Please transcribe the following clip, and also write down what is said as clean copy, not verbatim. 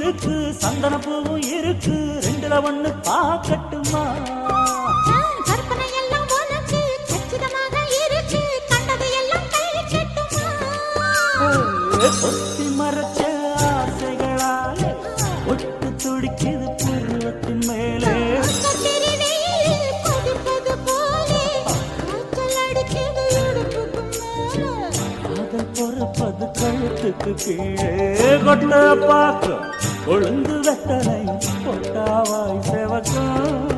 இருக்கு சந்தன பூவும் இருக்கு ரெண்டுல ஒண்ணு பாக்கட்டுமா கற்பனை எல்லாம் உனக்கு கச்சிதமாக இருக்கு கண்டது எல்லாம் கை கட்டுமா ஒத்தி மறைச்ச ஆசைகளாலே ஒட்டு துடிக்குது பருவத்தின் மேலே பொறுப்பது கழுத்துக்கு கீழே கொட்ட பார்க்க கொழுந்து வெத்தனை கொட்டாவாய் செவக்கம்